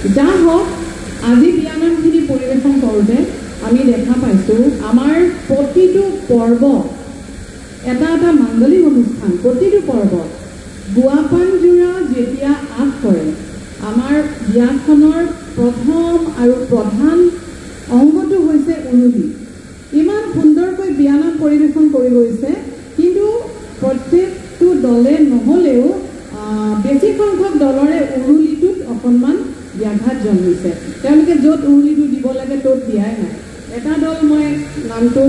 যা হোক আজি বিয়ানামখিনি পৰিৱেশন কৰোঁতে আমি দেখা পাইছোঁ আমাৰ প্ৰতিটো পৰ্ব এটা এটা মাংগলিক অনুষ্ঠান প্ৰতিটো পৰ্ব গুৱাপানজোৰা যেতিয়া আগ কৰে আমাৰ বিয়াখনৰ প্ৰথম আৰু প্ৰধান অংগটো হৈছে উৰুলি ইমান সুন্দৰকৈ বিয়ানাম পৰিৱেশন কৰি গৈছে কিন্তু প্ৰত্যেকটো দলে নহ'লেও বেছি সংখ্যক দলৰে উৰুলিটোত অকণমান ব্যাঘাত জন্মিছে তেওঁলোকে য'ত উৰুলিটো দিব লাগে ত'ত দিয়াই নাই এটা দল মই নামটো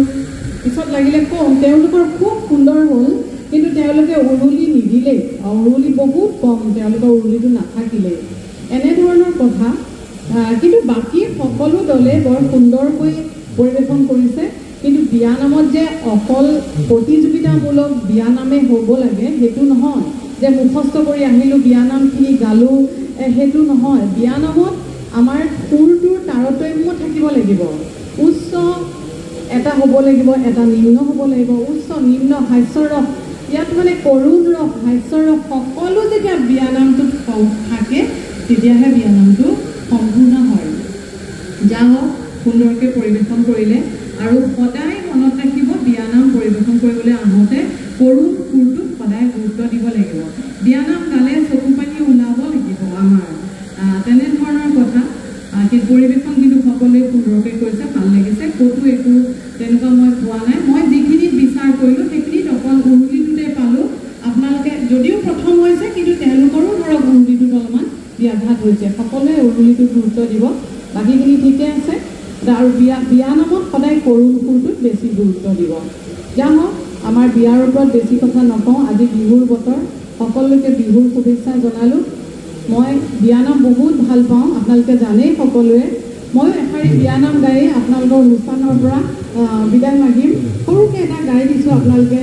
পিছত লাগিলে কম তেওঁলোকৰ খুব সুন্দৰ হ'ল কিন্তু তেওঁলোকে উৰুলি নিদিলেই উৰুলি বহুত কম তেওঁলোকৰ উৰুলিটো নাথাকিলেই এনেধৰণৰ কথা কিন্তু বাকী সকলো দলে বৰ সুন্দৰকৈ পৰিৱেশন কৰিছে কিন্তু বিয়ানামত যে অকল প্ৰতিযোগিতামূলক বিয়ানামে হ'ব লাগে সেইটো নহয় যে মুখস্থ কৰি আহিলোঁ বিয়ানামখিনি গালোঁ সেইটো নহয় বিয়ানামত আমাৰ সুৰটোৰ তাৰতম্য থাকিব লাগিব উচ্চ এটা হ'ব লাগিব এটা নিম্ন হ'ব লাগিব উচ্চ নিম্ন হাস্যৰস ইয়াত মানে কৰুণ ৰস হাস্যৰস সকলো যেতিয়া বিয়ানামটোত থাকে তেতিয়াহে বিয়ানামটো সম্পূৰ্ণ হয় যা হওক সুন্দৰকৈ পৰিৱেশন কৰিলে আৰু সদায় মনত ৰাখিব বিয়ানাম পৰিৱেশন কৰিবলৈ আহোঁতে কৰুণ সুৰটোত সদায় গুৰুত্ব দিব লাগিব বিয়ানাম গালে চকু পানী ওলাব লাগিব আমাৰ তেনেধৰণৰ কথা পৰিৱেশন কিন্তু সকলোৱে সুন্দৰকৈ কৰিছে ভাল লাগিছে ক'তো একো তেনেকুৱা মই পোৱা নাই মই যিখিনি বিচাৰ কৰিলোঁ সেইখিনিত অকল উৰুলিটোতে পালোঁ আপোনালোকে যদিও প্ৰথম হৈছে কিন্তু তেওঁলোকৰো ধৰক উৰুলিটোত অলপমান ব্যাঘাত হৈছে সকলোৱে উৰুলিটোত গুৰুত্ব দিব বাকীখিনি ঠিকে আছে আৰু বিয়ানামত সদায় কৰুণ সুৰটোত বেছি গুৰুত্ব দিব যা হওক আমাৰ বিয়াৰ ওপৰত বেছি কথা নকওঁ আজি বিহুৰ বতৰ সকলোকে বিহুৰ শুভেচ্ছা জনালোঁ মই বিয়ানাম বহুত ভাল পাওঁ আপোনালোকে জানেই সকলোৱে মই এষাৰি বিয়ানাম গায়েই আপোনালোকৰ অনুষ্ঠানৰ পৰা বিদায় মাগিম সৰুকৈ এটা গাই দিছোঁ আপোনালোকে